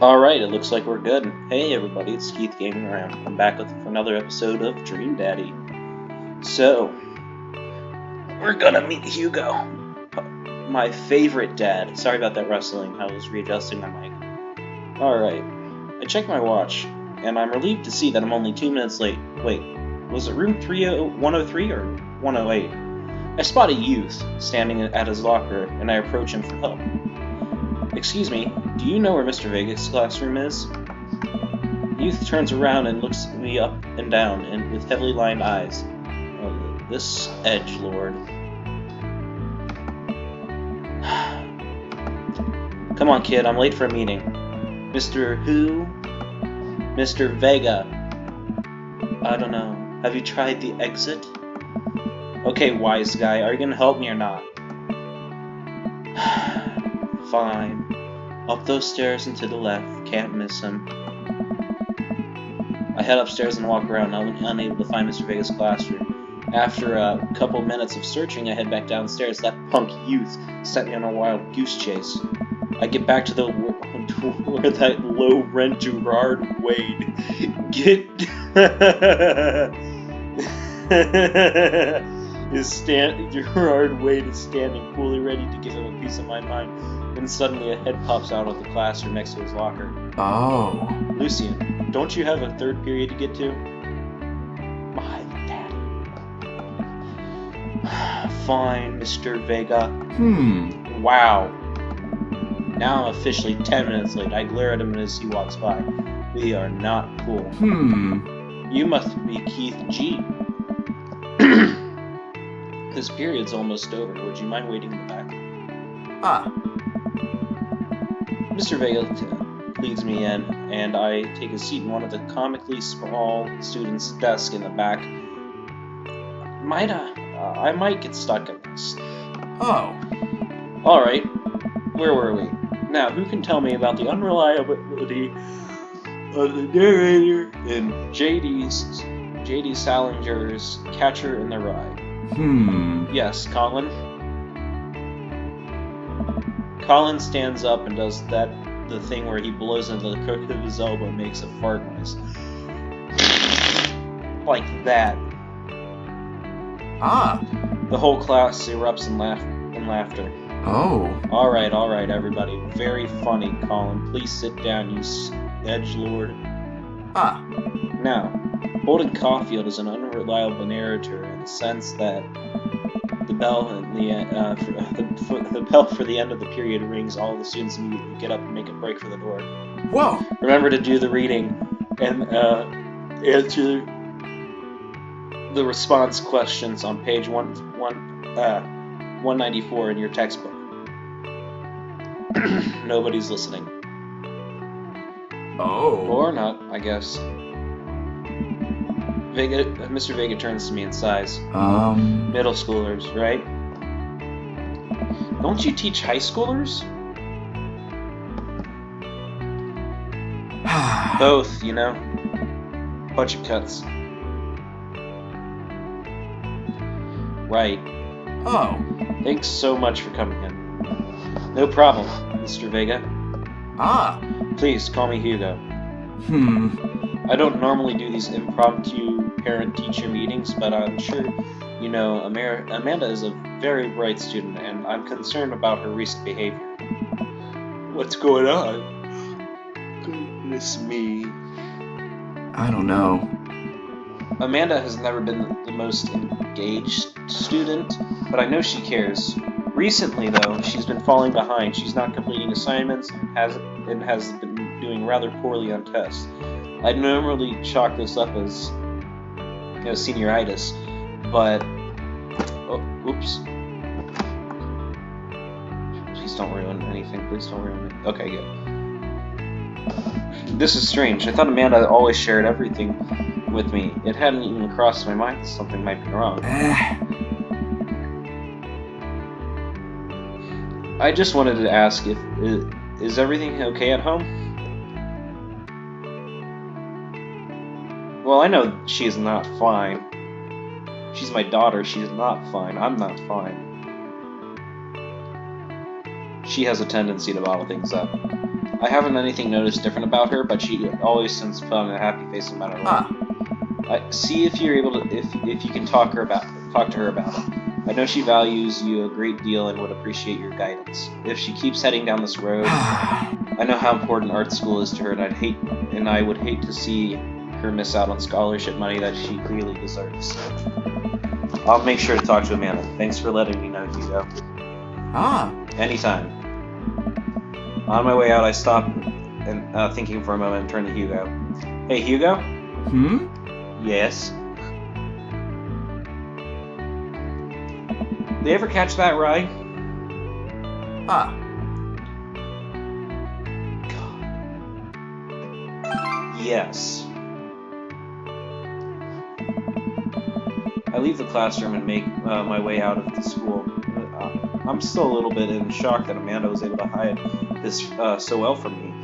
Alright, it looks like we're good. Hey everybody, it's Keith Gaming Around. I'm back with another episode of Dream Daddy. So, we're gonna meet Hugo, my favorite dad. Sorry about that rustling, I was readjusting my mic. Alright, I checked my watch, and I'm relieved to see that I'm only 2 minutes late. Wait, was it room 103 or 108? I spot a youth standing at his locker, and I approach him for help. Excuse me, do you know where Mr. Vegas' classroom is? The youth turns around and looks at me up and down and with heavily lined eyes. Oh, this edgelord. Come on, kid, I'm late for a meeting. Mr. Who? Mr. Vega. I don't know. Have you tried the exit? Okay, wise guy, are you gonna help me or not? Fine. Up those stairs and to the left. Can't miss him. I head upstairs and walk around, unable to find Mr. Vega's classroom. After a couple minutes of searching, I head back downstairs. That punk youth sent me on a wild goose chase. I get back to where that low-rent Gerard Wade Gerard Wade is standing, fully ready to give him a piece of my mind. Then suddenly a head pops out of the classroom next to his locker. Oh. Lucian, don't you have a third period to get to? My daddy. Fine, Mr. Vega. Wow. Now I'm officially 10 minutes late. I glare at him as he walks by. We are not cool. You must be Keith G. This period's almost over. Would you mind waiting in the back? Mr. Vega leads me in, and I take a seat in one of the comically small students' desks in the back. I might get stuck in this. Oh. Alright, where were we? Now, who can tell me about the unreliability of the narrator in J.D. Salinger's Catcher in the Rye? Yes, Colin? Colin stands up and does the thing where he blows into the crook of his elbow and makes a fart noise. Like that. The whole class erupts in laughter. Oh. Alright, everybody. Very funny, Colin. Please sit down, you edgelord. Now, Holden Caulfield is an unreliable narrator in the sense that the bell for the end of the period rings. All the students immediately get up and make a break for the door. Whoa! Remember to do the reading and answer the response questions on page 194 in your textbook. Nobody's listening. Oh. Or not, I guess. Mr. Vega turns to me and sighs. Middle schoolers, right? Don't you teach high schoolers? Both, you know. Bunch of cuts. Right. Oh. Thanks so much for coming in. No problem, Mr. Vega. Please, call me Hugo. I don't normally do these impromptu parent-teacher meetings, but I'm sure you know Amanda is a very bright student, and I'm concerned about her recent behavior. What's going on? Goodness me. I don't know. Amanda has never been the most engaged student, but I know she cares. Recently, though, she's been falling behind. She's not completing assignments and has been doing rather poorly on tests. I'd normally chalk this up as, senioritis, but... Oh, oops. Please don't ruin anything. Please don't ruin it. Okay, good. This is strange. I thought Amanda always shared everything with me. It hadn't even crossed my mind that something might be wrong. I just wanted to ask is everything okay at home? Well, I know she is not fine. She's my daughter. She is not fine. I'm not fine. She has a tendency to bottle things up. I haven't anything noticed different about her, but she always seems fun and a happy face no matter what. See if you're able to, if you can talk to her about it. I know she values you a great deal and would appreciate your guidance. If she keeps heading down this road, I know how important art school is to her, and I would hate to see her miss out on scholarship money that she clearly deserves. I'll make sure to talk to Amanda. Thanks for letting me know, Hugo. Anytime. On my way out, I stopped and thinking for a moment and turned to Hugo. Hey, Hugo? Yes? Did you ever catch that ride? God. Yes. I leave the classroom and make my way out of the school. I'm still a little bit in shock that Amanda was able to hide this so well from me.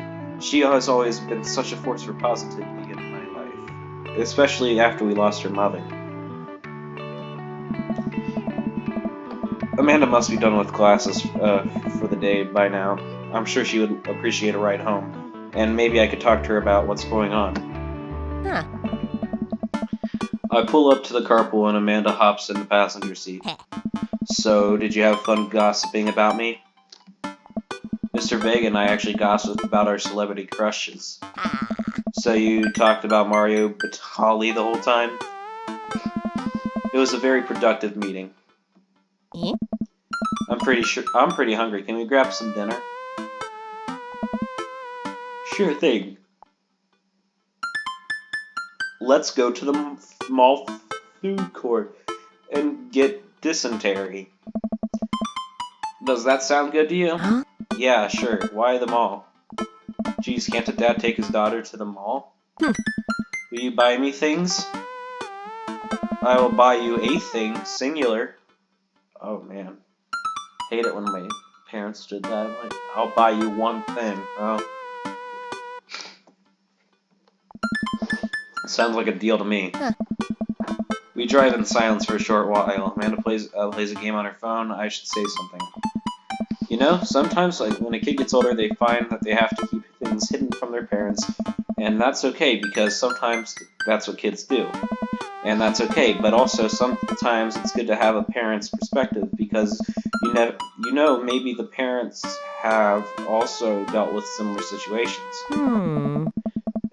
She has always been such a force for positivity in my life, especially after we lost her mother. Amanda must be done with classes for the day by now. I'm sure she would appreciate a ride home, and maybe I could talk to her about what's going on. I pull up to the carpool and Amanda hops in the passenger seat. So, did you have fun gossiping about me? Mr. Vega and I actually gossiped about our celebrity crushes. So you talked about Mario Batali the whole time? It was a very productive meeting. I'm pretty hungry. Can we grab some dinner? Sure thing. Let's go to the mall food court and get dysentery. Does that sound good to you? Yeah, sure. Why the mall? Geez, can't a dad take his daughter to the mall? Will you buy me things? I will buy you a thing, singular. Oh man. Hate it when my parents did that. Like, I'll buy you one thing. Oh. Sounds like a deal to me. We drive in silence for a short while. Amanda plays a game on her phone. I should say something. You know, sometimes when a kid gets older, they find that they have to keep things hidden from their parents, and that's okay because sometimes that's what kids do. And that's okay, but also sometimes it's good to have a parent's perspective because you know maybe the parents have also dealt with similar situations.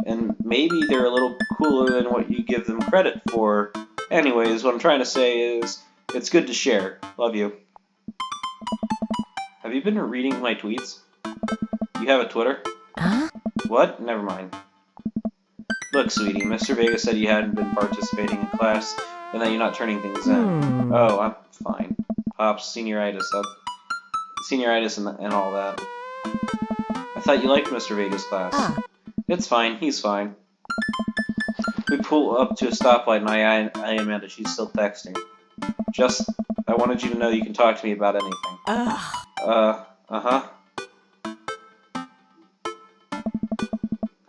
And maybe they're a little cooler than what you give them credit for. Anyways, what I'm trying to say is, it's good to share. Love you. Have you been reading my tweets? You have a Twitter? What? Never mind. Look, sweetie, Mr. Vega said you hadn't been participating in class and that you're not turning things in. Oh, I'm fine. Pops, senioritis and all that. I thought you liked Mr. Vega's class. It's fine, he's fine. We pull up to a stoplight and I Amanda, she's still texting. I wanted you to know you can talk to me about anything. Uh-huh.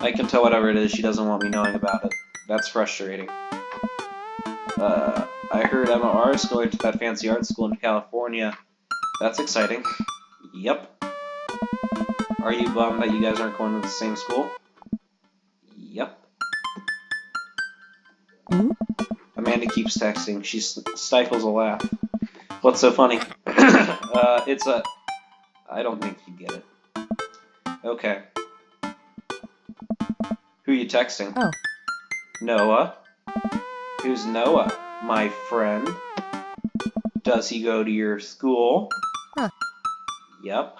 I can tell whatever it is, she doesn't want me knowing about it. That's frustrating. I heard Emma R is going to that fancy art school in California. That's exciting. Yep. Are you bummed that you guys aren't going to the same school? Yep. Amanda keeps texting. She stifles a laugh. What's so funny? I don't think you get it. Okay. Who are you texting? Oh. Noah? Who's Noah? My friend. Does he go to your school? Yep.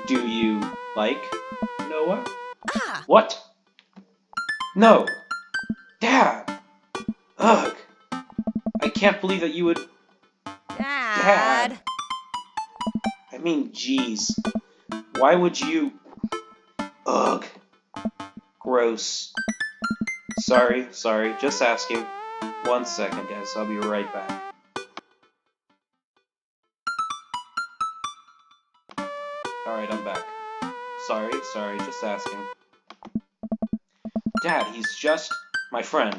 Do you like Noah? What? No. Dad! Ugh. I can't believe that you would... Dad! I mean, jeez. Why would you... Ugh. Gross. Sorry. Just asking. 1 second, guys. I'll be right back. Alright, I'm back. Sorry. Just asking. Dad, he's just my friend.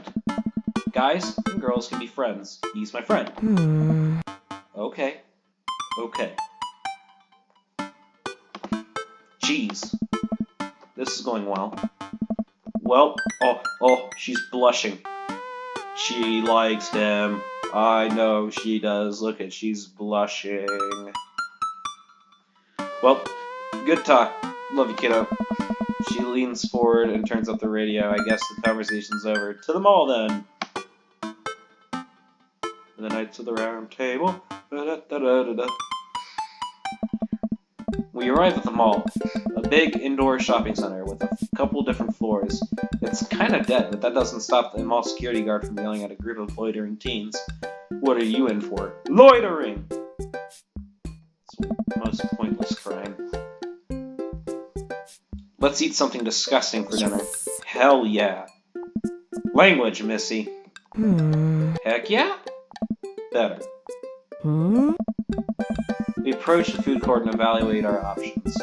Guys and girls can be friends. He's my friend. Okay. Jeez. This is going well. Well, oh, she's blushing. She likes him. I know she does. Look at, she's blushing. Well, good talk. Love you, kiddo. She leans forward and turns up the radio. I guess the conversation's over. To the mall, then. The Knights of the Round Table. Da-da-da-da-da-da. We arrive at the mall. A big indoor shopping center with a couple different floors. It's kind of dead, but that doesn't stop the mall security guard from yelling at a group of loitering teens. What are you in for? Loitering! It's the most pointless crime. Let's eat something disgusting for dinner. Hell yeah. Language, Missy. Heck yeah? Better. We approach the food court and evaluate our options.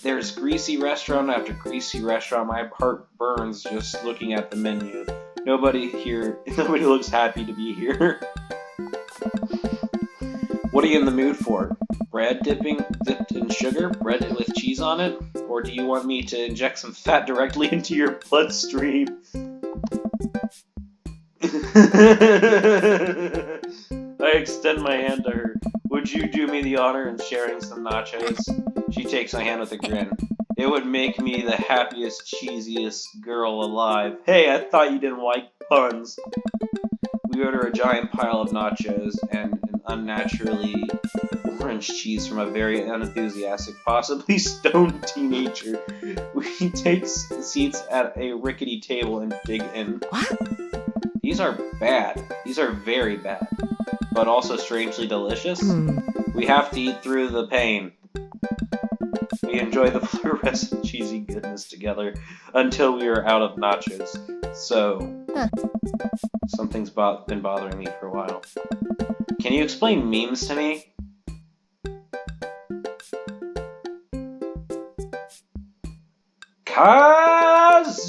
There's greasy restaurant after greasy restaurant. My heart burns just looking at the menu. Nobody looks happy to be here. What are you in the mood for? Bread dipped in sugar? Bread with cheese on it? Or do you want me to inject some fat directly into your bloodstream? I extend my hand to her. Would you do me the honor in sharing some nachos? She takes my hand with a grin. It would make me the happiest, cheesiest girl alive. Hey, I thought you didn't like puns. We order a giant pile of nachos and an unnaturally orange cheese from a very unenthusiastic, possibly stoned teenager. We take seats at a rickety table and dig in. What? These are bad. These are very bad. But also strangely delicious. We have to eat through the pain. We enjoy the fluorescent cheesy goodness together until we are out of nachos. So, something's been bothering me for a while. Can you explain memes to me? Kazoo!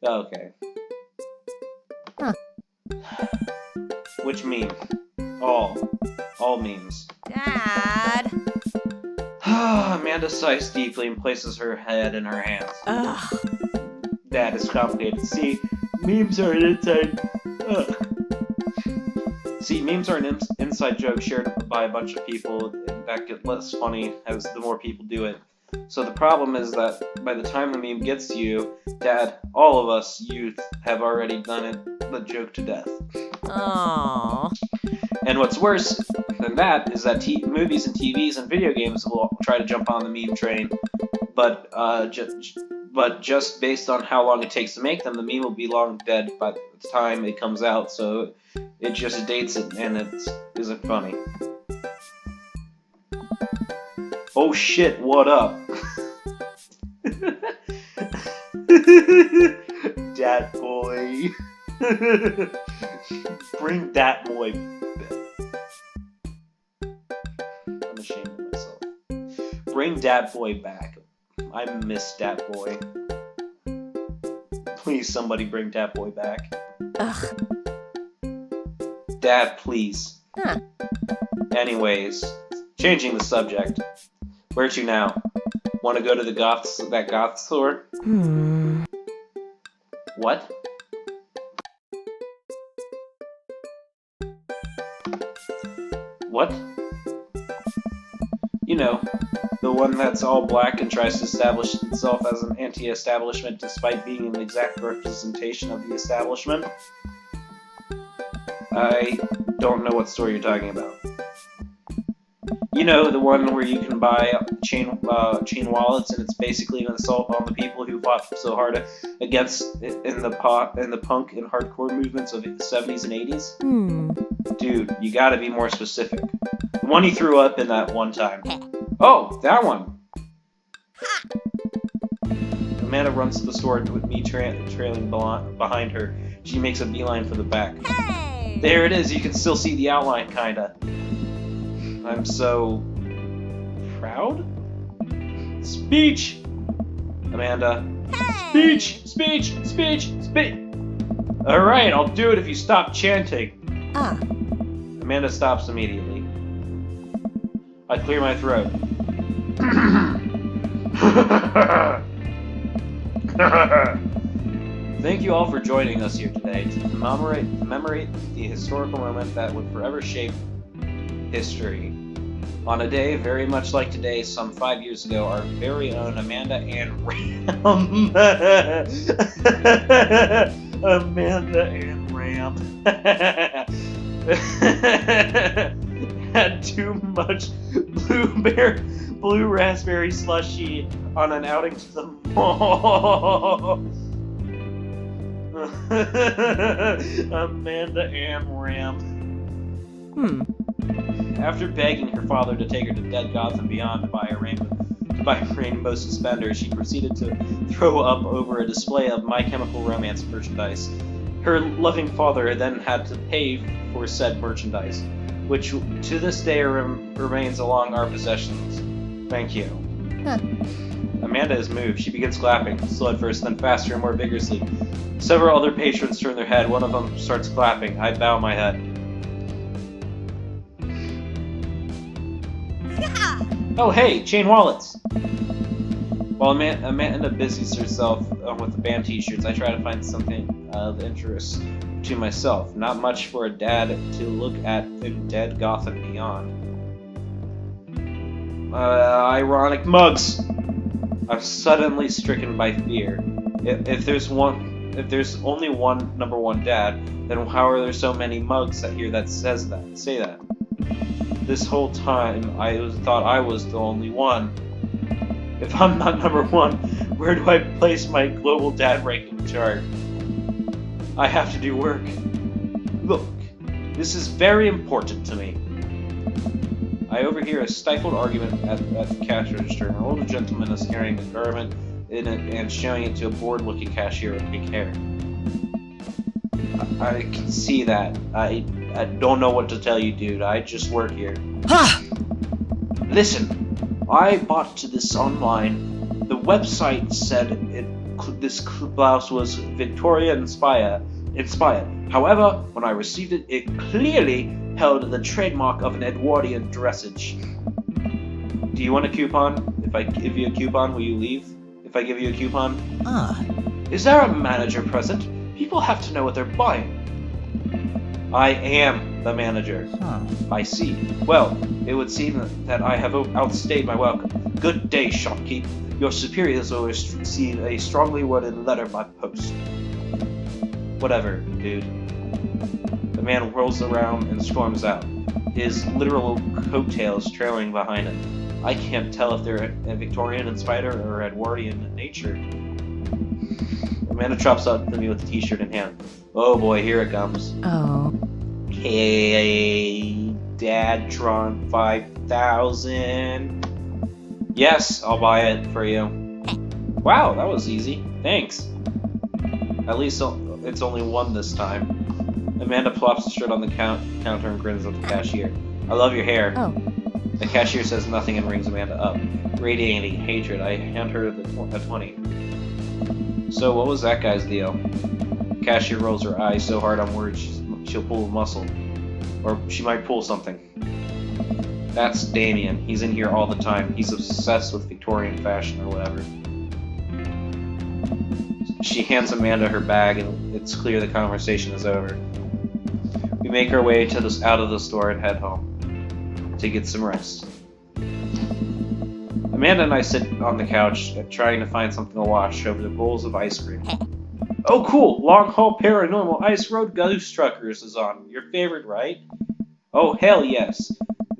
Okay. Which meme? All memes. Dad! Amanda sighs deeply and places her head in her hands. Ugh. That is complicated. See, memes are an inside... See, memes are an inside joke shared by a bunch of people that get less funny as the more people do it. So the problem is that by the time the meme gets to you, Dad, all of us youth have already done the joke to death. Aww. And what's worse than that is that movies and TVs and video games will try to jump on the meme train, but just based on how long it takes to make them, the meme will be long dead by the time it comes out, so it just dates it and it isn't funny. Oh shit, what up? Dat boy. Bring Dat boy back. I'm ashamed of myself. Bring Dat boy back. I miss Dat boy. Please, somebody bring Dat boy back. Ugh. Dad, please. Huh. Anyways, changing the subject. Where to now? Want to go to that goth store? What? What? You know, the one that's all black and tries to establish itself as an anti-establishment despite being an exact representation of the establishment? I don't know what store you're talking about. You know, the one where you can buy chain wallets, and it's basically an assault on the people who fought so hard against in the punk and hardcore movements of the 70s and 80s? Dude, you gotta be more specific. The one you threw up in that one time. Oh, that one! Amanda runs to the store with me trailing behind her. She makes a beeline for the back. Hey! There it is, you can still see the outline, kinda. I'm so... proud? Speech! Amanda. Hey! Speech! Alright, I'll do it if you stop chanting. Ah. Amanda stops immediately. I clear my throat. Thank you all for joining us here today to commemorate the historical moment that would forever shape history. On a day very much like today, some 5 years ago, our very own Amanda Ann Ram Amanda Ann Ram had too much blue raspberry slushy on an outing to the mall. Amanda Ann Ram. After begging her father to take her to Dead Gotham Beyond to buy rainbow suspenders, she proceeded to throw up over a display of My Chemical Romance merchandise. Her loving father then had to pay for said merchandise, which to this day remains along our possessions. Thank you. Amanda is moved. She begins clapping, slow at first, then faster and more vigorously. Several other patrons turn their head. One of them starts clapping. I bow my head. Oh, hey, chain wallets! While Amanda busies herself with the band t-shirts, I try to find something of interest to myself. Not much for a dad to look at in Dead Gotham Beyond. Ironic mugs! I'm suddenly stricken by fear. If there's only one number one dad, then how are there so many mugs that say that? This whole time, I thought I was the only one. If I'm not number one, where do I place my global dad ranking chart? I have to do work. Look, this is very important to me. I overhear a stifled argument at the cash register. An older gentleman is carrying a garment in it and showing it to a bored-looking cashier with pink hair. I can see that. I don't know what to tell you, dude. I just work here. Listen, I bought this online. The website said this blouse was Victorian inspired. However, when I received it, it clearly held the trademark of an Edwardian dressage. Do you want a coupon? If I give you a coupon, will you leave? If I give you a coupon? Is there a manager present? People have to know what they're buying. I am the manager. I see. Well, it would seem that I have outstayed my welcome. Good day, shopkeep. Your superiors will receive a strongly worded letter by post. Whatever, dude. The man whirls around and storms out, his literal coattails trailing behind him. I can't tell if they're Victorian in spider or Edwardian in nature. Amanda chops up to me with the t-shirt in hand. Oh boy, here it comes. Oh. Hey, Dadtron 5000. Yes, I'll buy it for you. Wow, that was easy. Thanks. At least it's only one this time. Amanda plops the shirt on the counter and grins at the cashier. I love your hair. Oh. The cashier says nothing and rings Amanda up. Radiating hatred, I hand her a 20. So what was that guy's deal? The cashier rolls her eyes so hard I'm worried she'll pull a muscle. Or she might pull something. That's Damien. He's in here all the time. He's obsessed with Victorian fashion or whatever. She hands Amanda her bag and it's clear the conversation is over. We make our way out of the store and head home to get some rest. Amanda and I sit on the couch trying to find something to watch over the bowls of ice cream. Oh cool! Long Haul Paranormal Ice Road Ghost Truckers is on. Your favorite, right? Oh hell yes!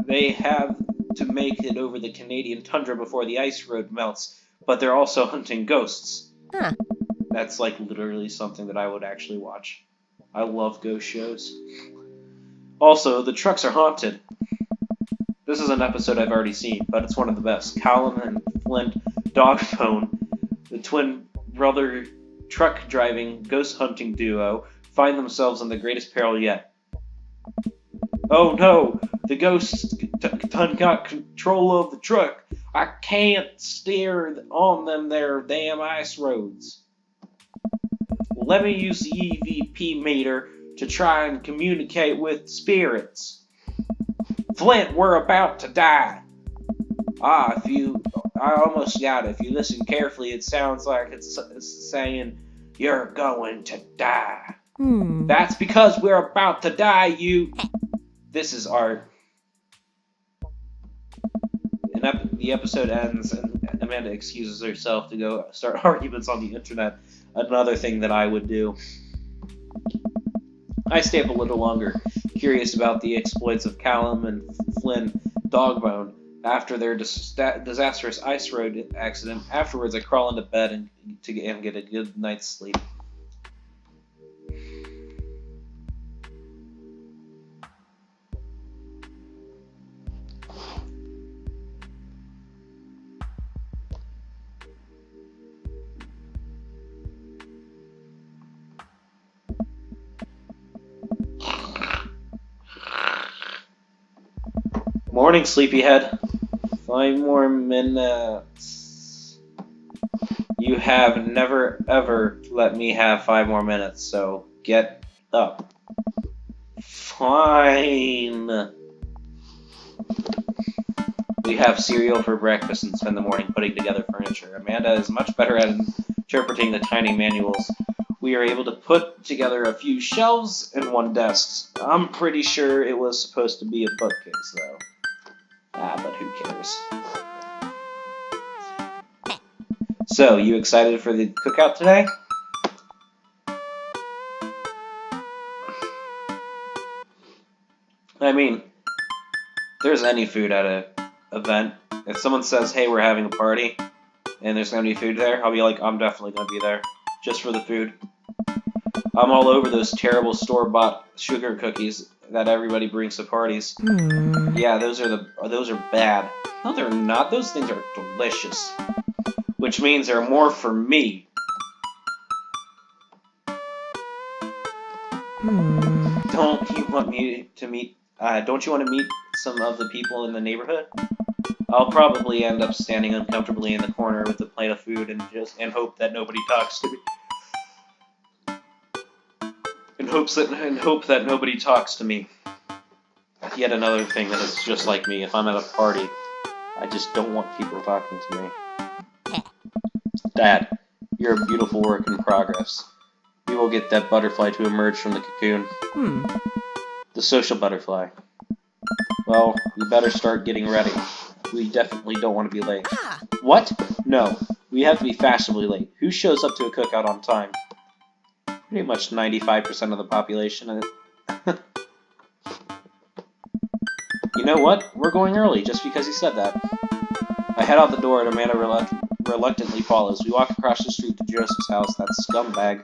They have to make it over the Canadian tundra before the ice road melts, but they're also hunting ghosts. That's like literally something that I would actually watch. I love ghost shows. Also, the trucks are haunted. This is an episode I've already seen, but it's one of the best. Colin and Flint Dogphone, the twin brother truck driving ghost hunting duo, find themselves in the greatest peril yet. Oh no! The ghosts got control of the truck. I can't steer on them there damn ice roads. Let me use the EVP meter to try and communicate with spirits. Flint, we're about to die. I almost got it. If you listen carefully, it sounds like it's saying, you're going to die. That's because we're about to die, This is art. And the episode ends, and Amanda excuses herself to go start arguments on the internet. Another thing that I would do. I stay up a little longer, curious about the exploits of Callum and Flynn Dogbone after their disastrous ice road accident. Afterwards, I crawl into bed and get a good night's sleep. Morning, sleepyhead. 5 more minutes. You have never, ever let me have 5 more minutes, so get up. Fine. We have cereal for breakfast and spend the morning putting together furniture. Amanda is much better at interpreting the tiny manuals. We are able to put together a few shelves and one desk. I'm pretty sure it was supposed to be a bookcase, though. But who cares? So, you excited for the cookout today? I mean, if there's any food at an event, if someone says, hey, we're having a party, and there's going to be food there, I'll be like, I'm definitely going to be there, just for the food. I'm all over those terrible store-bought sugar cookies that everybody brings to parties. Yeah, those are bad. No, they're not. Those things are delicious. Which means they're more for me. Don't you want to meet some of the people in the neighborhood? I'll probably end up standing uncomfortably in the corner with a plate of food and hope that nobody talks to me. And hope that nobody talks to me. Yet another thing that is just like me. If I'm at a party, I just don't want people talking to me. Dad, you're a beautiful work in progress. We will get that butterfly to emerge from the cocoon. The social butterfly. Well, we better start getting ready. We definitely don't want to be late. What? No, we have to be fashionably late. Who shows up to a cookout on time? Pretty much 95% of the population. You know what? We're going early, just because he said that. I head out the door and Amanda reluctantly follows. We walk across the street to Joseph's house, that scumbag,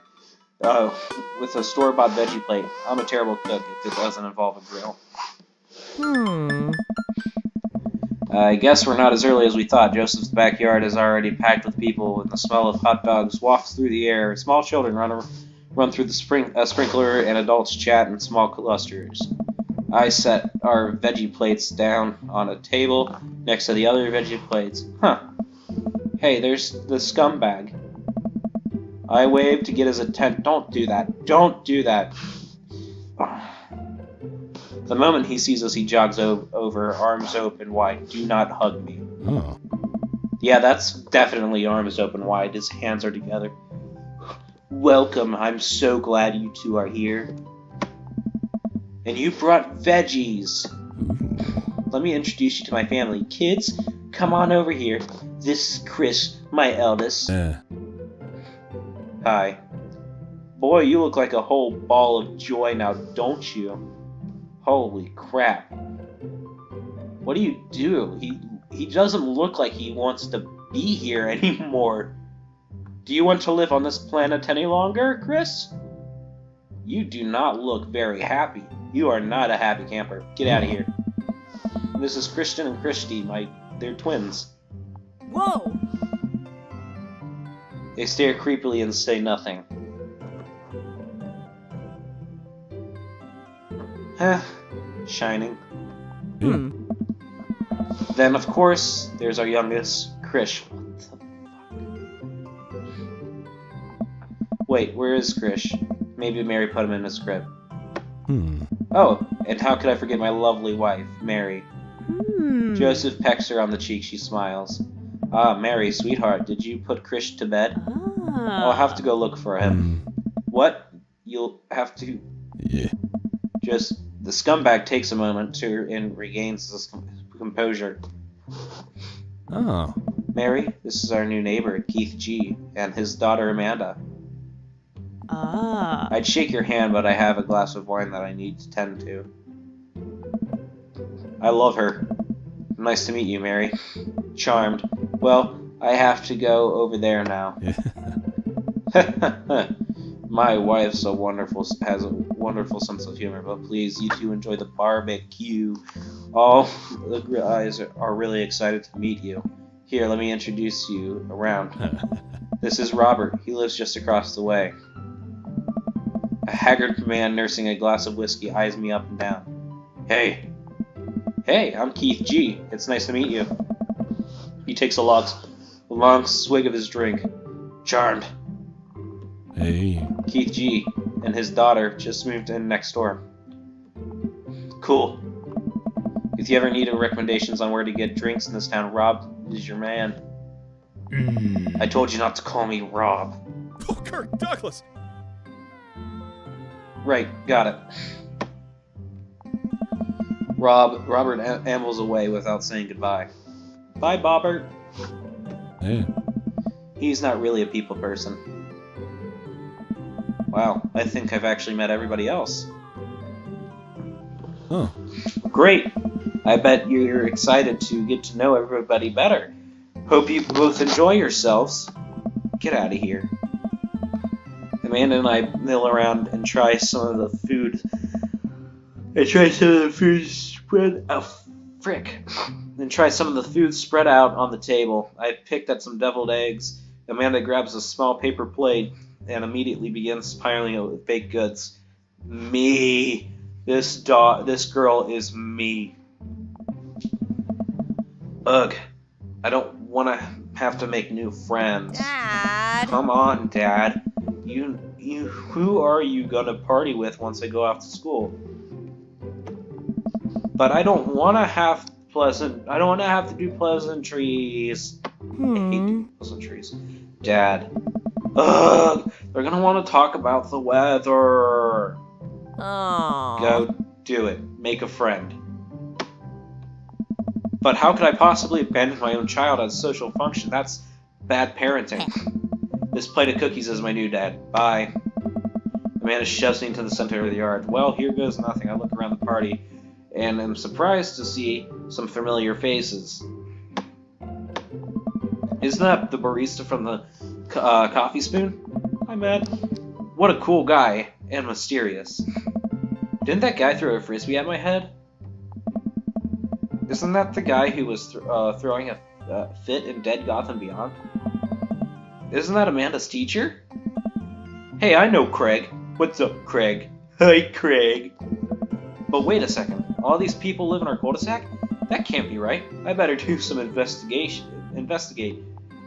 with a store-bought veggie plate. I'm a terrible cook if it doesn't involve a grill. I guess we're not as early as we thought. Joseph's backyard is already packed with people, and the smell of hot dogs wafts through the air. Small children run through the sprinkler, and adults chat in small clusters. I set our veggie plates down on a table next to the other veggie plates. Hey, there's the scumbag. I wave to get his attention. Don't do that. Don't do that. The moment he sees us, he jogs over, arms open wide. Do not hug me. Oh. Yeah, that's definitely arms open wide. His hands are together. Welcome. I'm so glad you two are here. And you brought veggies. Let me introduce you to my family. Kids, come on over here. This is Chris, my eldest. Hi. Boy, you look like a whole ball of joy now, don't you? Holy crap. What do you do? He doesn't look like he wants to be here anymore. Do you want to live on this planet any longer, Chris? You do not look very happy. You are not a happy camper. Get out of here. This is Christian and Christy, they're twins. Whoa! They stare creepily and say nothing. Shining. Then, of course, there's our youngest, Krish. What the fuck? Wait, where is Krish? Maybe Mary put him in his crib. Oh, and how could I forget my lovely wife, Mary? Joseph pecks her on the cheek. She smiles. Ah, Mary, sweetheart, did you put Krish to bed? I'll have to go look for him. What? You'll have to... Yeah. The scumbag takes a moment to and regains his composure. Oh. Mary, this is our new neighbor, Keith G., and his daughter Amanda. I'd shake your hand, but I have a glass of wine that I need to tend to. I love her. Nice to meet you, Mary. Charmed. Well, I have to go over there now. My wife's has a wonderful sense of humor, but please, you two enjoy the barbecue. All the guys are really excited to meet you. Here, let me introduce you around. This is Robert. He lives just across the way. A haggard man nursing a glass of whiskey eyes me up and down. Hey, I'm Keith G. It's nice to meet you. He takes a long swig of his drink. Charmed. Hey. Keith G. and his daughter just moved in next door. Cool. If you ever need recommendations on where to get drinks in this town, Rob is your man. I told you not to call me Rob. Oh, Kirk Douglas! Right, got it. Robert ambles away without saying goodbye. Bye, Bobbert. Hey. He's not really a people person. Wow, I think I've actually met everybody else. Oh. Great! I bet you're excited to get to know everybody better. Hope you both enjoy yourselves. Get out of here. Amanda and I mill around and try some of the food. And try some of the food spread out on the table. I picked at some deviled eggs. Amanda grabs a small paper plate and immediately begins piling it with baked goods. Me. This girl is me. Ugh. I don't want to have to make new friends. Dad. Come on, Dad. Who are you gonna party with once I go off to school? But I don't want to have to do pleasantries. I hate doing pleasantries. Dad. Ugh. They're gonna want to talk about the weather. Oh. Go do it. Make a friend. But how could I possibly abandon my own child as a social function? That's bad parenting. This plate of cookies is my new dad. Bye. Amanda shoves me into the center of the yard. Well, here goes nothing. I look around the party and am surprised to see some familiar faces. Isn't that the barista from the Coffee Spoon? Hi, Matt. What a cool guy, and mysterious. Didn't that guy throw a frisbee at my head? Isn't that the guy who was throwing a fit in Dead Gotham Beyond? Isn't that Amanda's teacher? Hey, I know Craig. What's up, Craig? Hi, Craig. But wait a second. All these people live in our cul-de-sac? That can't be right. I better do some investigate. I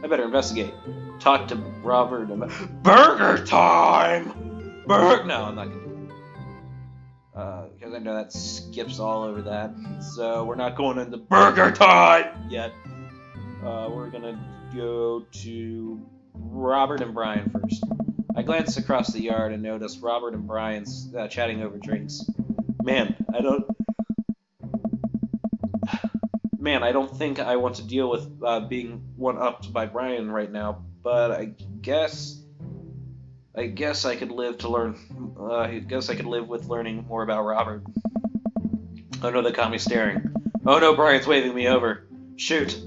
better investigate. Talk to Robert about... Burger time! No, I'm not gonna do it. Because I know that skips all over that. So we're not going into burger time yet. We're gonna go to Robert and Brian first. I glance across the yard and notice Robert and Brian's chatting over drinks. Man, I don't think I want to deal with being one-upped by Brian right now, but I guess I could live to learn. I guess I could live with learning more about Robert. Oh no, they caught me staring. Oh no, Brian's waving me over. Shoot.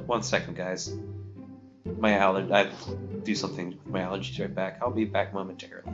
1 second, guys. I do something with my allergies right back. I'll be back momentarily.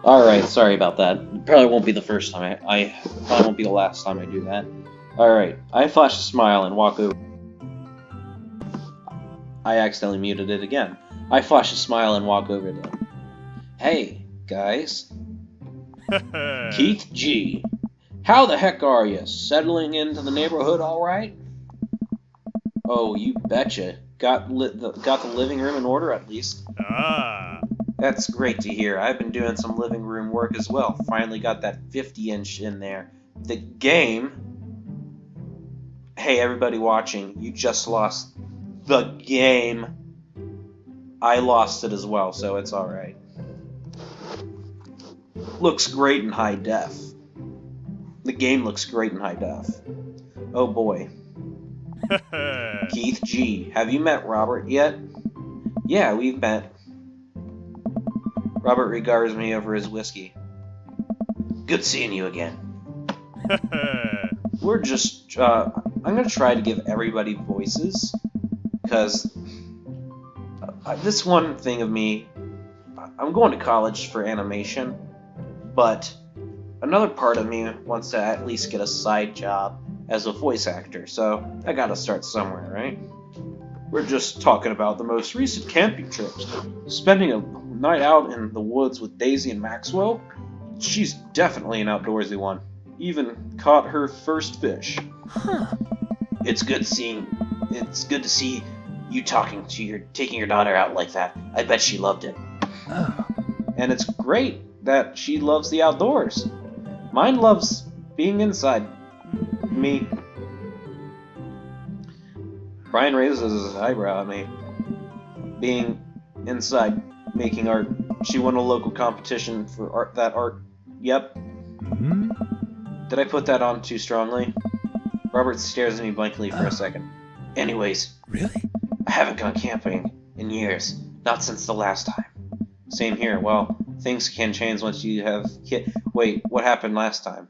Alright, sorry about that. Probably won't be the first time. I probably won't be the last time I do that. Alright, I flash a smile and walk over. I accidentally muted it again. I flash a smile and walk over to them. Hey, guys. Keith G. How the heck are you? Settling into the neighborhood alright? Oh, you betcha. Got the living room in order at least. Ah. That's great to hear. I've been doing some living room work as well. Finally got that 50-inch in there. The game... Hey, everybody watching, you just lost the game. I lost it as well, so it's alright. Looks great in high def. The game looks great in high def. Oh boy. Keith G. Have you met Robert yet? Yeah, we've met. Robert regards me over his whiskey. Good seeing you again. We're just, I'm gonna try to give everybody voices, because this one thing of me, I'm going to college for animation, but another part of me wants to at least get a side job as a voice actor, so I gotta start somewhere, right? We're just talking about the most recent camping trips. Spending a night out in the woods with Daisy and Maxwell. She's definitely an outdoorsy one. Even caught her first fish. Huh. It's good to see you taking your daughter out like that. I bet she loved it. Oh. And it's great that she loves the outdoors. Mine loves being inside. Me. Brian raises his eyebrow at me. Being inside, making art. She won a local competition for art. Yep. Hmm? Did I put that on too strongly? Robert stares at me blankly for a second. Anyways, Really? I haven't gone camping in years. Not since the last time. Same here. Well, things can change once you have Wait, what happened last time?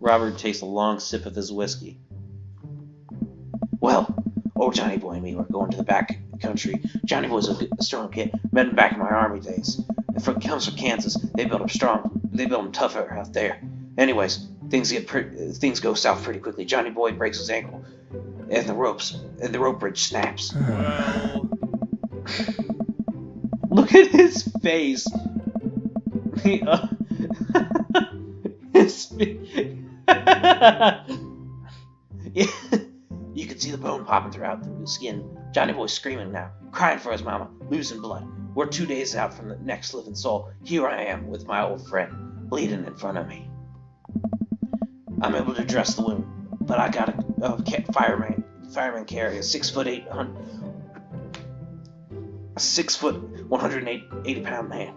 Robert takes a long sip of his whiskey. Well, old Johnny Boy and me were going to the back country. Johnny Boy's a strong kid. Met him back in my army days. Comes from Kansas. They built him strong. They built him tougher out there. Anyways, things go south pretty quickly. Johnny Boy breaks his ankle, and the rope bridge snaps. Well. Look at his face. His Yeah, you can see the bone popping through the skin. Johnny Boy's screaming now, crying for his mama, losing blood. We're 2 days out from the next living soul. Here I am with my old friend, bleeding in front of me. I'm able to dress the wound, but I got a fireman carry a 180 pound man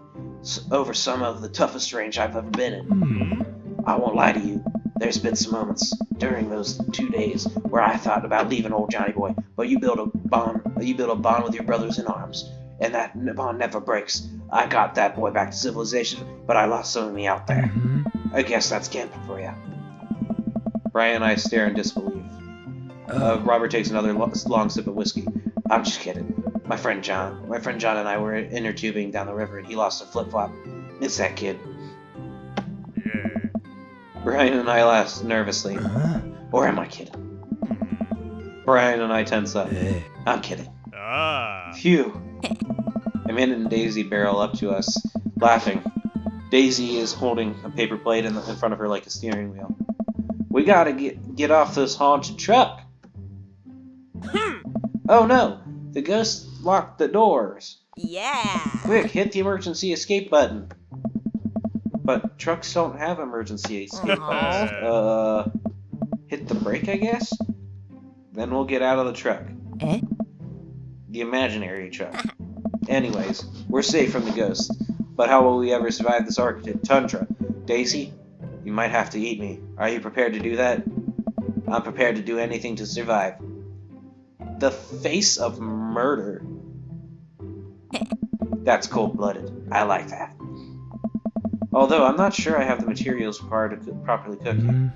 over some of the toughest range I've ever been in. Hmm. I won't lie to you. There's been some moments during those 2 days where I thought about leaving old Johnny Boy, but you build a bond with your brothers in arms, and that bond never breaks. I got that boy back to civilization, but I lost some of me out there. Hmm. I guess that's camping for you. Brian and I stare in disbelief. Robert takes another long sip of whiskey. I'm just kidding. My friend John and I were inner tubing down the river, and he lost a flip-flop. It's that kid. Yeah. Brian and I laugh nervously. Huh? Or am I kidding? Hmm. Brian and I tense up. Hey. I'm kidding. Ah. Phew. Amanda and Daisy barrel up to us, laughing. Daisy is holding a paper plate in front of her like a steering wheel. We gotta get off this haunted truck. Oh no! The ghost locked the doors. Yeah. Quick, hit the emergency escape button. But trucks don't have emergency escape buttons. Hit the brake, I guess? Then we'll get out of the truck. Eh? The imaginary truck. Anyways, we're safe from the ghost. But how will we ever survive this Arctic tundra? Daisy, you might have to eat me. Are you prepared to do that? I'm prepared to do anything to survive. The face of murder. That's cold-blooded. I like that. Although I'm not sure I have the materials required to properly cook you. Mhm.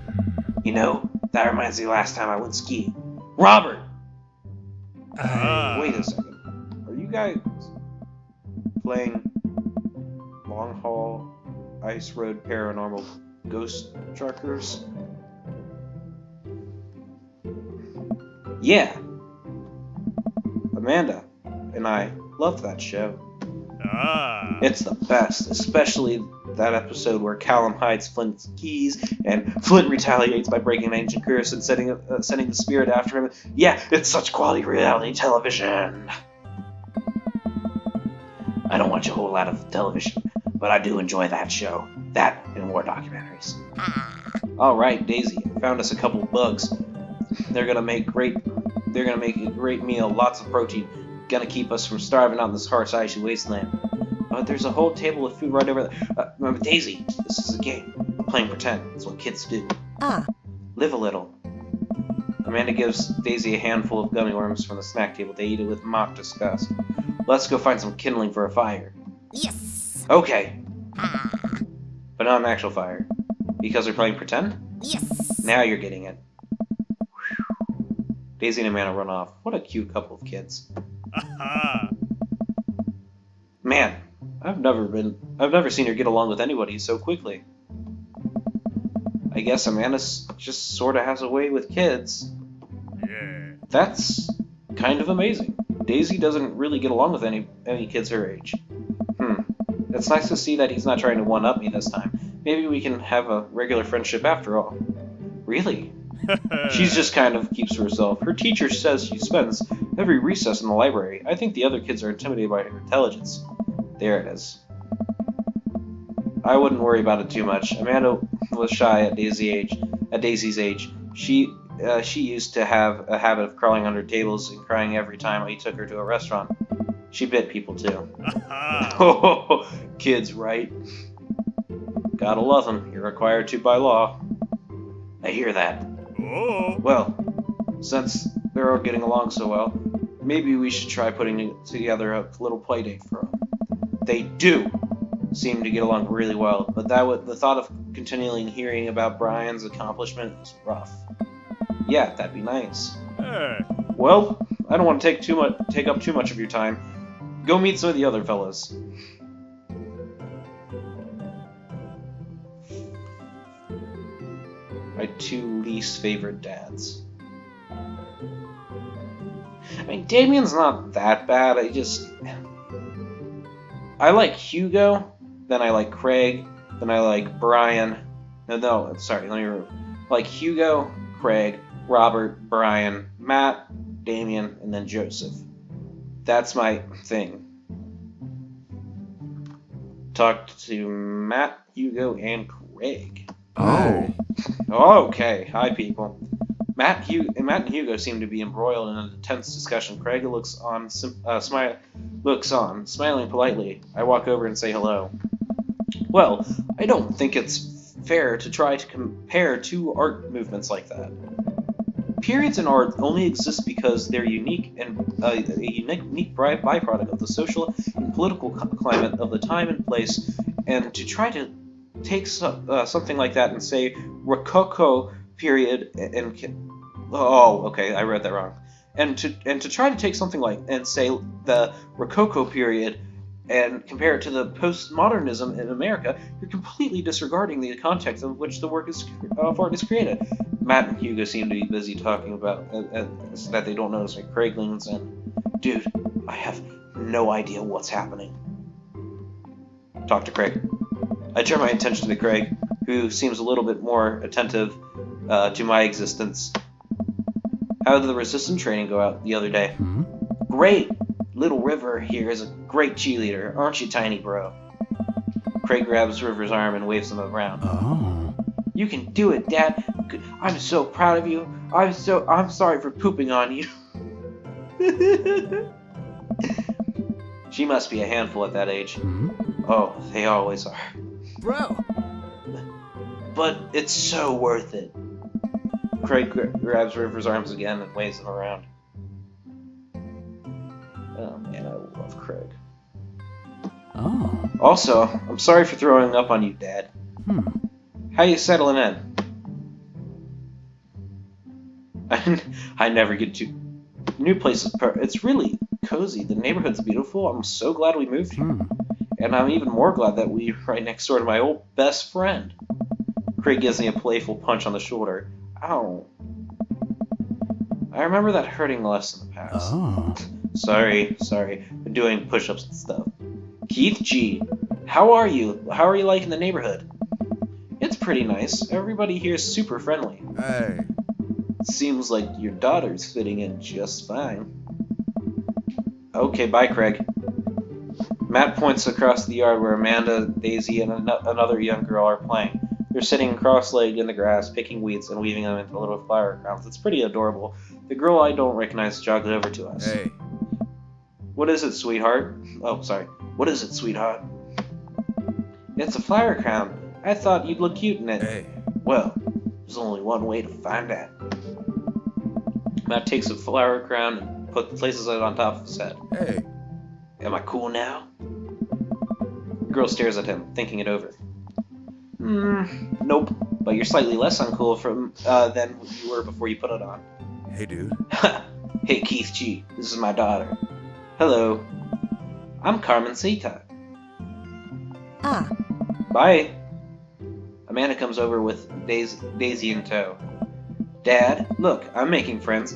You know, that reminds me last time I went skiing. Robert! Ah. Wait a second. Are you guys playing long haul Ice Road Paranormal Ghost Truckers. Yeah. Amanda and I love that show. Ah. It's the best, especially that episode where Callum hides Flint's keys and Flint retaliates by breaking an ancient curse and sending the spirit after him. Yeah, it's such quality reality television. I don't watch a whole lot of television, but I do enjoy that show. That and more documentaries. Alright, Daisy, I found us a couple bugs. They're gonna make a great meal, lots of protein. Gonna keep us from starving out in this harsh, icy wasteland. But there's a whole table of food right over there. Remember, Daisy, this is a game. We're playing pretend. It's what kids do. Live a little. Amanda gives Daisy a handful of gummy worms from the snack table. They eat it with mock disgust. Let's go find some kindling for a fire. Yes. Okay. But not an actual fire. Because we're playing pretend? Yes. Now you're getting it. Daisy and Amanda run off. What a cute couple of kids. Aha. Man, I've never seen her get along with anybody so quickly. I guess Amanda just sort of has a way with kids. Yeah. That's kind of amazing. Daisy doesn't really get along with any kids her age. It's nice to see that he's not trying to one-up me this time. Maybe we can have a regular friendship after all. Really? She's just kind of keeps to herself. Her teacher says she spends every recess in the library. I think the other kids are intimidated by her intelligence. There it is. I wouldn't worry about it too much. Amanda was shy at Daisy's age. She used to have a habit of crawling under tables and crying every time he took her to a restaurant. She bit people too. Aha. Oh, kids, right? Gotta love them. You're required to by law. I hear that. Oh. Well, since they're all getting along so well, maybe we should try putting together a little play date for them. They do seem to get along really well, but the thought of continually hearing about Brian's accomplishment is rough. Yeah, that'd be nice. Hey. Well, I don't want to take up too much of your time. Go meet some of the other fellas. My two least favorite dads. I mean, Damien's not that bad. I like Hugo, then I like Craig, then I like Brian. Like Hugo, Craig, Robert, Brian, Matt, Damien, and then Joseph. That's my thing. Talked to Matt, Hugo, and Craig. Oh. Okay, hi people. Matt and Hugo seem to be embroiled in an intense discussion. Craig looks on, smiling politely. I walk over and say hello. Well, I don't think it's fair to try to compare two art movements like that. Periods in art only exist because they're unique and a unique byproduct of the social and political climate of the time and place, and to try to take something like that and say Rococo period I read that wrong. And to try to take something like and say the Rococo period and compare it to the postmodernism in America, you're completely disregarding the context of which the work of art is created. Matt and Hugo seem to be busy talking about that they don't notice me. Craig leans in. Dude, I have no idea what's happening. Talk to Craig. I turn my attention to Craig, who seems a little bit more attentive to my existence. How did the resistance training go out the other day? Great! Little River here is a great cheerleader, aren't you, tiny bro? Craig grabs River's arm and waves him around. Oh. You can do it, Dad. I'm so proud of you. I'm sorry for pooping on you. She must be a handful at that age. Oh, they always are. Bro. But it's so worth it. Craig grabs River's arms again and waves him around. Oh man, I love Craig. Oh. Also, I'm sorry for throwing up on you, Dad. How you settling in? I never get to. New place is it's really cozy. The neighborhood's beautiful. I'm so glad we moved here. And I'm even more glad that we're right next door to my old best friend. Craig gives me a playful punch on the shoulder. Ow. I remember that hurting less in the past. Oh. Sorry. Been doing push-ups and stuff. Keith G. How are you? How are you liking the neighborhood? It's pretty nice. Everybody here is super friendly. Hey. Seems like your daughter's fitting in just fine. Okay, bye, Craig. Matt points across the yard where Amanda, Daisy, and another young girl are playing. They're sitting cross-legged in the grass, picking weeds and weaving them into little flower crowns. It's pretty adorable. The girl I don't recognize jogs over to us. Hey. What is it, sweetheart? Oh, sorry. What is it, sweetheart? It's a flower crown. I thought you'd look cute in it. Hey. Well, there's only one way to find out. Matt takes a flower crown and places it on top of his head. Hey. Am I cool now? The girl stares at him, thinking it over. Nope. But you're slightly less uncool than you were before you put it on. Hey, dude. Hey, Keith G. This is my daughter. Hello. I'm Carmen Sita. Ah. Bye. Amanda comes over with Daisy in tow. Dad, look, I'm making friends.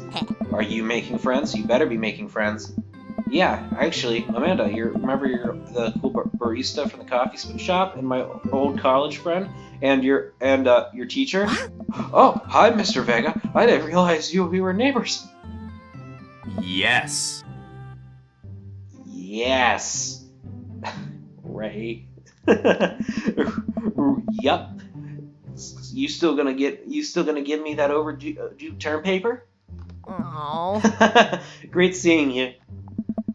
Are you making friends? You better be making friends. Yeah, actually, Amanda, remember you're the cool barista from the coffee shop and my old college friend and your teacher? Oh, hi, Mr. Vega. I didn't realize we were neighbors. Yes. Yes. Ray. Yup. You still gonna give me that overdue term paper? Oh. Great seeing you.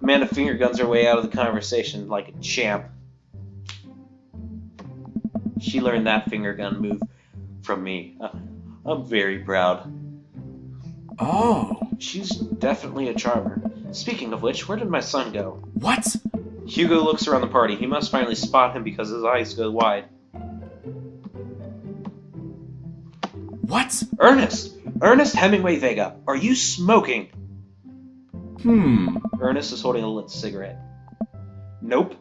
Amanda finger guns her way out of the conversation like a champ. She learned that finger gun move from me. I'm very proud. Oh. She's definitely a charmer. Speaking of which, where did my son go? What? Hugo looks around the party. He must finally spot him because his eyes go wide. What? Ernest! Ernest Hemingway Vega, are you smoking? Ernest is holding a lit cigarette. Nope.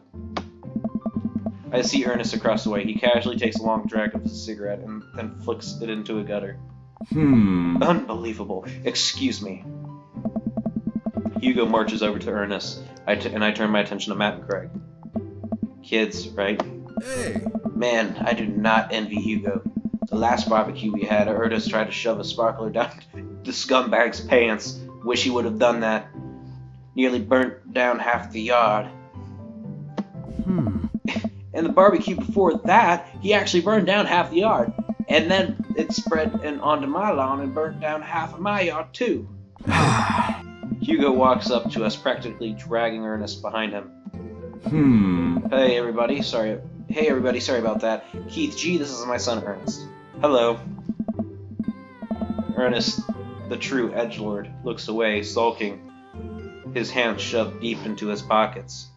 I see Ernest across the way. He casually takes a long drag of his cigarette and then flicks it into a gutter. Unbelievable. Excuse me. Hugo marches over to Ernest, and I turn my attention to Matt and Craig. Kids, right? Hey. Man, I do not envy Hugo. The last barbecue we had, Ernest tried to shove a sparkler down the scumbag's pants. Wish he would have done that. Nearly burnt down half the yard. And the barbecue before that, he actually burned down half the yard. And then it spread onto my lawn and burnt down half of my yard too. Hugo walks up to us, practically dragging Ernest behind him. Hey everybody, sorry about that. Keith G, this is my son Ernest. Hello. Ernest, the true edgelord, looks away, sulking, his hands shoved deep into his pockets.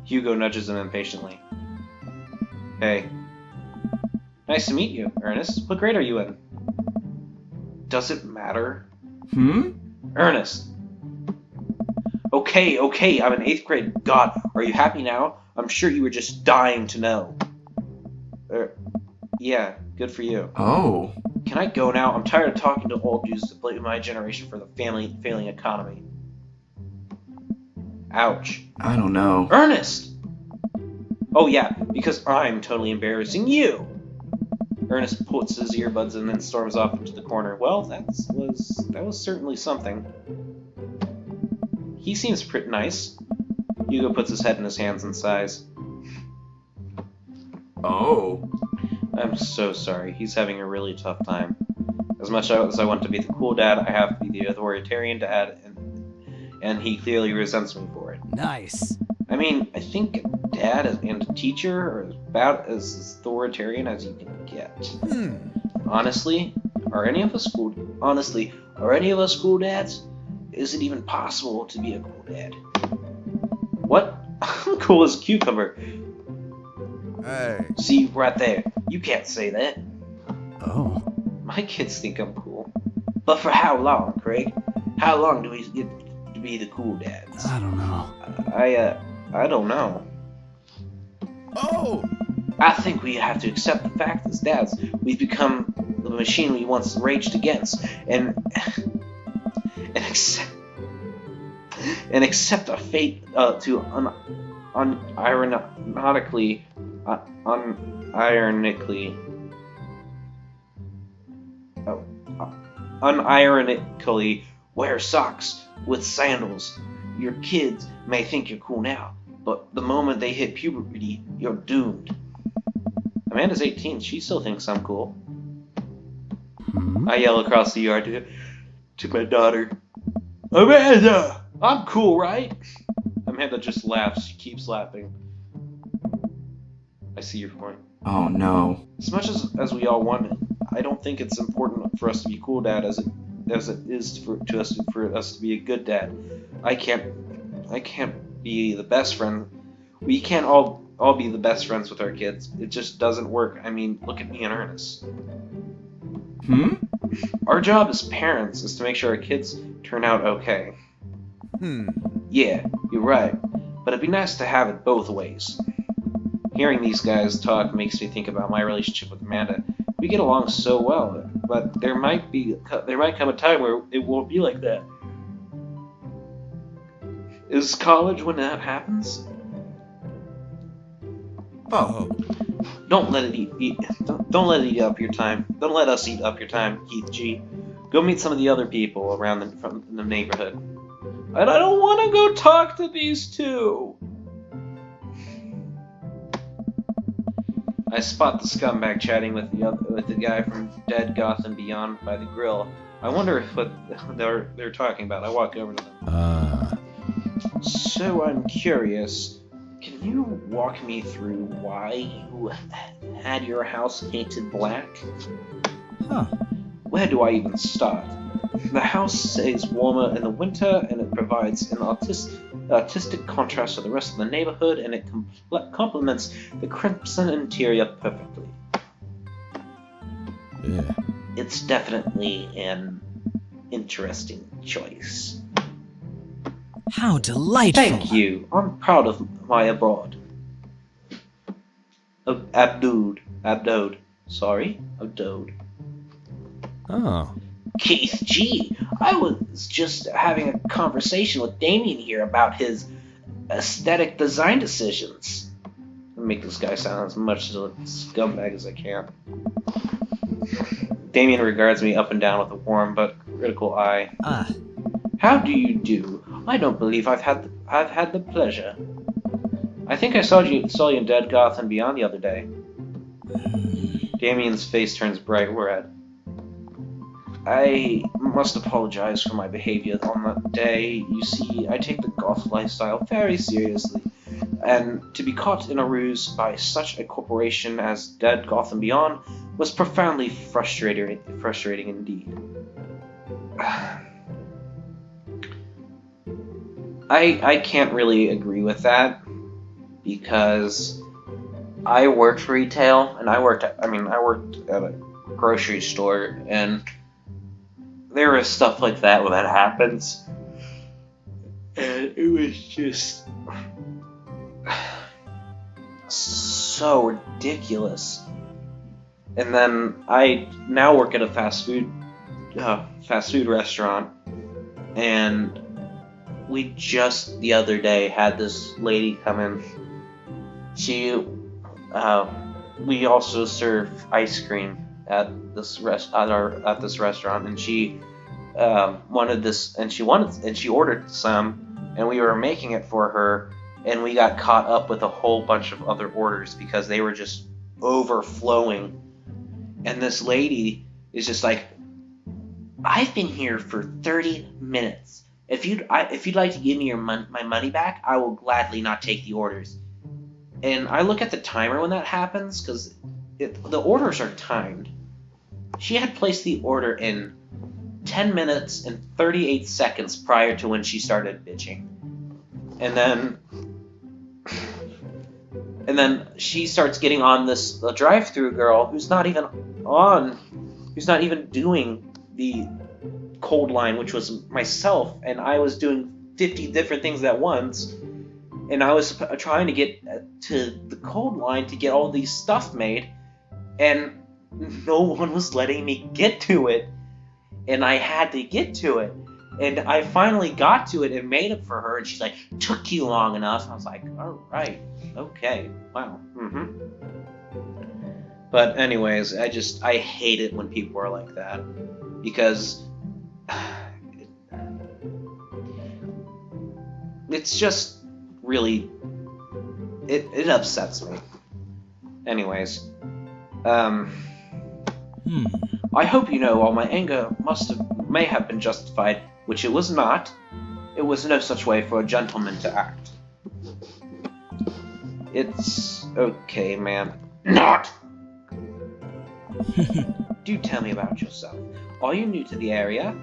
Hugo nudges him impatiently. Hey. Nice to meet you, Ernest. What grade are you in? Does it matter? Ernest. Okay, I'm in 8th grade. God, are you happy now? I'm sure you were just dying to know. Yeah, good for you. Oh. Can I go now? I'm tired of talking to old dudes to blame my generation for the failing economy. Ouch. I don't know. Ernest! Oh yeah, because I'm totally embarrassing you! Ernest puts his earbuds in and then storms off into the corner. Well, that was certainly something. He seems pretty nice. Hugo puts his head in his hands and sighs. Oh. I'm so sorry. He's having a really tough time. As much as I want to be the cool dad, I have to be the authoritarian dad, and he clearly resents me for it. Nice. I mean, I think a dad and a teacher are about as authoritarian as you can get. Honestly, are any of us school dads? Is it even possible to be a cool dad? What? I'm cool as a cucumber. Hey. See, right there. You can't say that. Oh. My kids think I'm cool. But for how long, Craig? How long do we to be the cool dads? I don't know. I don't know. Oh! I think we have to accept the fact as dads, we've become the machine we once raged against, and accept our fate to unironically unironically wear socks with sandals. Your kids may think you're cool now, but the moment they hit puberty, you're doomed. Amanda's 18. She still thinks I'm cool. I yell across the yard to my daughter, Amanda! I'm cool, right? Amanda just laughs. She keeps laughing. I see your point. Oh no. As much as we all want it, I don't think it's important for us to be cool dad as it is for us to be a good dad. I can't be the best friend. We can't all be the best friends with our kids. It just doesn't work. I mean, look at me and Ernest. Our job as parents is to make sure our kids turn out okay. Yeah, you're right. But it'd be nice to have it both ways. Hearing these guys talk makes me think about my relationship with Amanda. We get along so well, but there might come a time where it won't be like that. Is college when that happens? Oh. Don't let it don't let it eat up your time. Don't let us eat up your time, Keith G. Go meet some of the other people around from the neighborhood. And I don't want to go talk to these two. I spot the scumbag chatting with the guy from Dead Gotham Beyond by the grill. I wonder what they're talking about. I walk over to them. So I'm curious. Can you walk me through why you had your house painted black? Where do I even start? The house stays warmer in the winter, and it provides an artistic contrast to the rest of the neighborhood, and it complements the crimson interior perfectly. Yeah. It's definitely an interesting choice. How delightful! Thank you. I'm proud of my abode. Abode. Oh. Keith G. I was just having a conversation with Damien here about his aesthetic design decisions. I'll make this guy sound as much as a scumbag as I can. Damien regards me up and down with a warm but critical eye. How do you do? I don't believe I've had the pleasure. I think I saw you in Dead Gotham Beyond the other day. Damien's face turns bright red. I must apologize for my behavior on that day. You see, I take the goth lifestyle very seriously, and to be caught in a ruse by such a corporation as Dead Gotham Beyond was profoundly frustrating indeed. I can't really agree with that, because I worked retail, and I worked at a grocery store, and there is stuff like that when that happens, and it was just so ridiculous. And then I now work at a fast food restaurant, and we just the other day had this lady come in. We also serve ice cream at this restaurant, and she wanted this, and she ordered some, and we were making it for her, and we got caught up with a whole bunch of other orders because they were just overflowing. And this lady is just like, I've been here for 30 minutes. If you'd like to give me my money back, I will gladly not take the orders. And I look at the timer when that happens, because the orders are timed. She had placed the order in 10 minutes and 38 seconds prior to when she started bitching. And then she starts getting on the drive-through girl who's not even doing the cold line, which was myself, and I was doing 50 different things at once, and I was trying to get to the cold line to get all these stuff made, and no one was letting me get to it, and I had to get to it. And I finally got to it and made it for her, and she's like, took you long enough. I was like, alright, okay, wow, But anyways, I hate it when people are like that, because it's just really, it upsets me. Anyways, I hope you know all my anger may have been justified, which it was not. It was no such way for a gentleman to act. It's okay, ma'am. Not! Do tell me about yourself. Are you new to the area?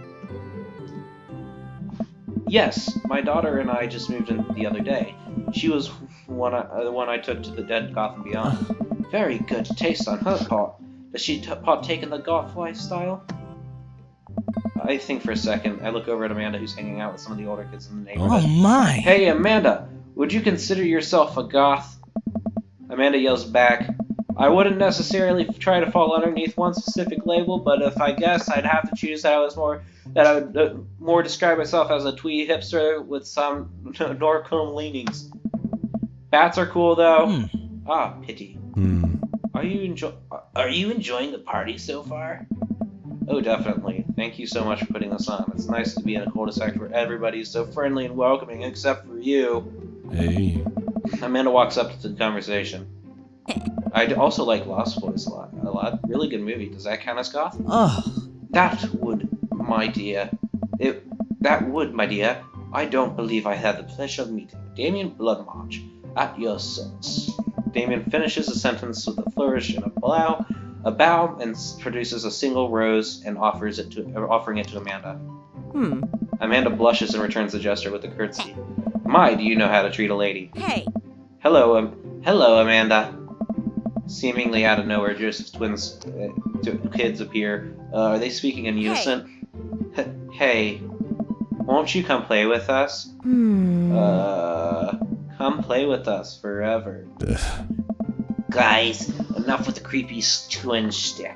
Yes, my daughter and I just moved in the other day. She was the one I took to the Dead Goth and Beyond. Very good taste on her part. Does she partake in the goth lifestyle? I think for a second. I look over at Amanda, who's hanging out with some of the older kids in the neighborhood. Oh my! Hey, Amanda! Would you consider yourself a goth? Amanda yells back, I wouldn't necessarily try to fall underneath one specific label, but if I guess I'd have to choose that I would more describe myself as a twee hipster with some Norcombe leanings. Bats are cool though. Ah, pity. Are you enjoying the party so far? Oh, definitely. Thank you so much for putting this on. It's nice to be in a cul-de-sac where everybody's so friendly and welcoming, except for you. Hey. Amanda walks up to the conversation. I also like Lost Boys a lot. Really good movie. Does that count as goth? That would, my dear. My dear. I don't believe I had the pleasure of meeting Damien Bloodmarch at your service. Damien finishes a sentence with a flourish and a bow, and produces a single rose and offering it to Amanda. Amanda blushes and returns the gesture with a curtsy. My, do you know how to treat a lady? Hey. Hello, Amanda. Seemingly out of nowhere, Joseph's twins kids appear. Are they speaking in unison? Hey, won't you come play with us? Come play with us forever. Guys, enough with the creepy twin shtick.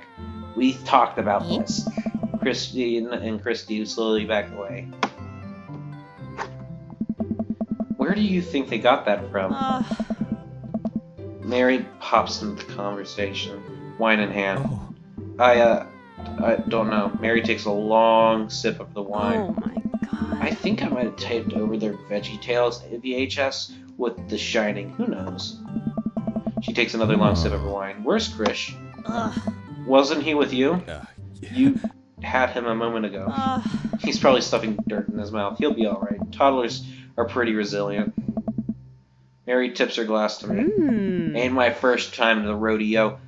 We talked about this. Christine and Christy slowly back away. Where do you think they got that from? Mary pops into the conversation, wine in hand. I don't know. Mary takes a long sip of the wine. Oh my god. I think I might have taped over their VeggieTales VHS with The Shining. Who knows? She takes another long sip of her wine. Where's Krish? Wasn't he with you? Yeah. You had him a moment ago. He's probably stuffing dirt in his mouth. He'll be alright. Toddlers are pretty resilient. Mary tips her glass to me. Ain't my first time to the rodeo.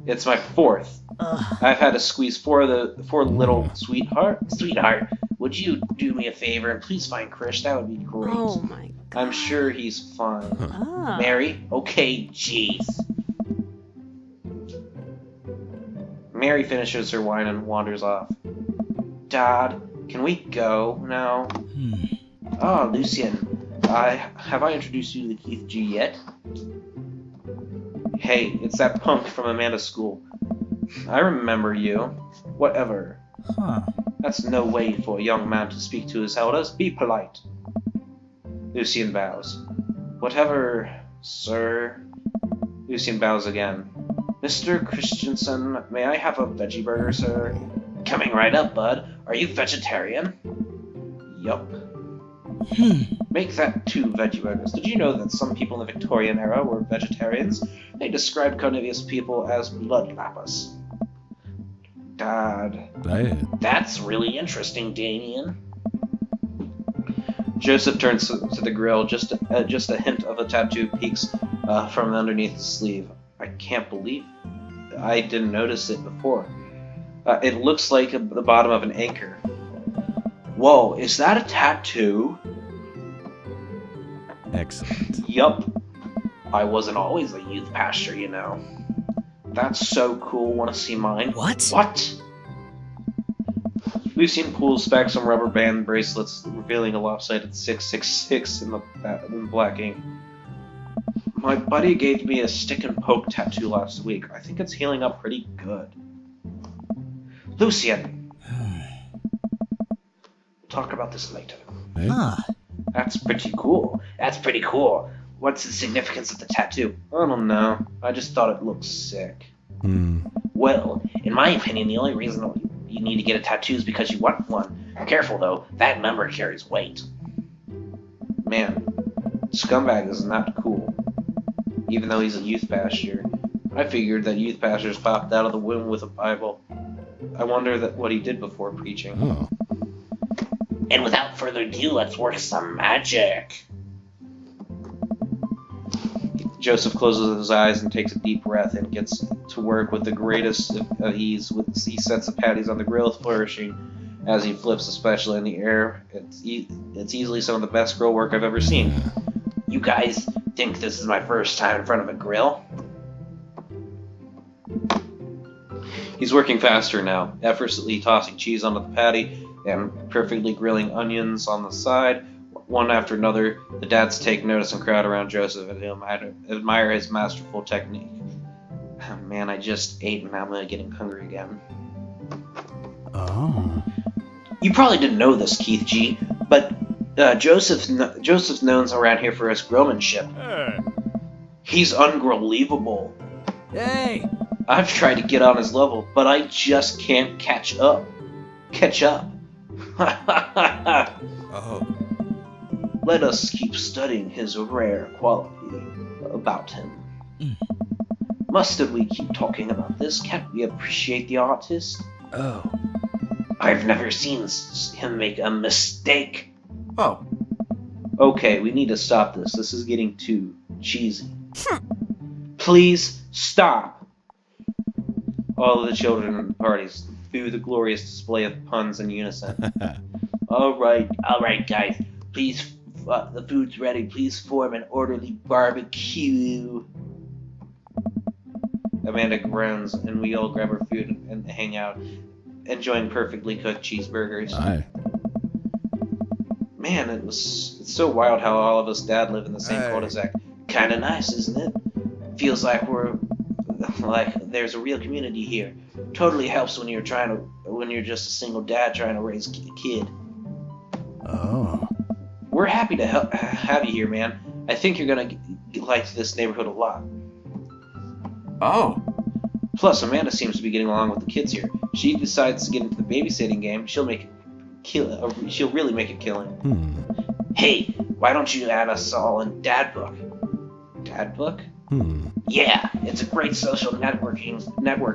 It's my fourth. I've had to squeeze four little sweetheart. Sweetheart, would you do me a favor and please find Krish? That would be great. Oh my god. I'm sure he's fine. Mary? Okay, jeez. Mary finishes her wine and wanders off. Dad, can we go now? Ah, Lucien. Have I introduced you to Keith G yet? Hey, it's that punk from Amanda's school. I remember you. Whatever. That's no way for a young man to speak to his elders. Be polite. Lucien bows. Whatever, sir. Lucien bows again. Mr. Christensen, may I have a veggie burger, sir? Coming right up, bud. Are you vegetarian? Yup. Make that 2 veggie burgers. Did you know that some people in the Victorian era were vegetarians? They described carnivorous people as bloodlappers. Dad. That's really interesting, Damien. Joseph turns to the grill. Just a hint of a tattoo peeks from underneath the sleeve. I can't believe I didn't notice it before. It looks like the bottom of an anchor. Whoa, is that a tattoo? Excellent. Yup. I wasn't always a youth pastor, you know. That's so cool. Want to see mine? What? What? Lucien pulls back some rubber band bracelets revealing a lopsided 666 in the black ink. My buddy gave me a stick and poke tattoo last week. I think it's healing up pretty good. Lucian! We'll talk about this later. Huh. That's pretty cool. That's pretty cool. What's the significance of the tattoo? I don't know. I just thought it looked sick. Well, in my opinion, the only reason you need to get a tattoo is because you want one. Careful though, that number carries weight. Man, Scumbag is not cool. Even though he's a youth pastor. I figured that youth pastors popped out of the womb with a Bible. I wonder what he did before preaching. Oh. And without further ado, let's work some magic. Joseph closes his eyes and takes a deep breath and gets to work with the greatest of ease. He sets the patties on the grill, flourishing as he flips the spatula in the air. It's easily some of the best grill work I've ever seen. You guys think this is my first time in front of a grill? He's working faster now, effortlessly tossing cheese onto the patty and perfectly grilling onions on the side. One after another, the dads take notice and crowd around Joseph and admire his masterful technique. Oh, man, I just ate and now I'm getting hungry again. Oh. You probably didn't know this, Keith G, but Joseph's known around here for his grillmanship. Hey. He's unbelievable. Hey! I've tried to get on his level, but I just can't catch up. Oh. Let us keep studying his rare quality about him. Mustn't we keep talking about this? Can't we appreciate the artist? Oh. I've never seen him make a mistake. Oh. Okay, we need to stop this. This is getting too cheesy. Please stop. All of the children in the parties threw the glorious display of puns in unison. All right, guys. Please, the food's ready. Please form an orderly barbecue. Amanda groans, and we all grab our food and hang out, enjoying perfectly cooked cheeseburgers. Aye. Man, it's so wild how all of us dad live in the same Hey. cul-de-sac. Kinda nice, isn't it? Feels like there's a real community here. Totally helps when you're just a single dad trying to raise a kid. Oh. We're happy to have you here, man. I think you're gonna like this neighborhood a lot. Oh. Plus, Amanda seems to be getting along with the kids here. She decides to get into the babysitting game. She'll really make it killing. Hey, why don't you add us all in Dad Book? Dad Book? Yeah, it's a great social network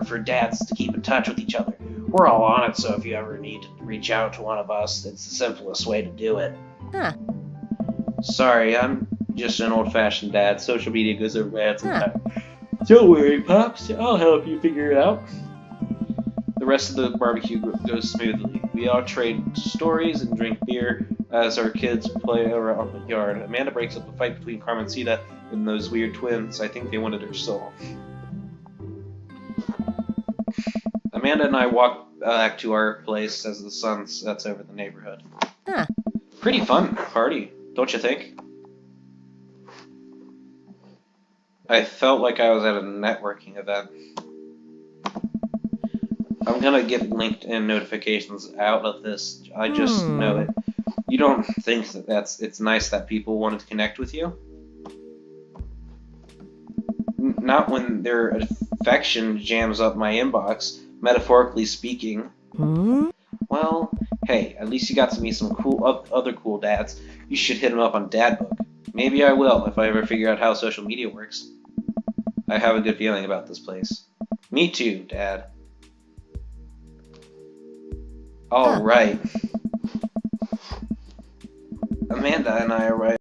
for dads to keep in touch with each other. We're all on it, so if you ever need to reach out to one of us, it's the simplest way to do it. Huh. Sorry, I'm just an old-fashioned dad. Social media goes over my head sometimes. Don't worry, Pops. I'll help you figure it out. The rest of the barbecue goes smoothly. We all trade stories and drink beer as our kids play around the yard. Amanda breaks up a fight between Carmencita and those weird twins. I think they wanted her soul. Amanda and I walk back to our place as the sun sets over the neighborhood. Huh. Pretty fun party, don't you think? I felt like I was at a networking event. I'm gonna get LinkedIn notifications out of this. I just know it. You don't think that it's nice that people wanted to connect with you? Not when their affection jams up my inbox, metaphorically speaking. Well, hey, at least you got to meet some other cool dads. You should hit them up on Dad Book. Maybe I will if I ever figure out how social media works. I have a good feeling about this place. Me too, Dad. All right. Amanda and I arrive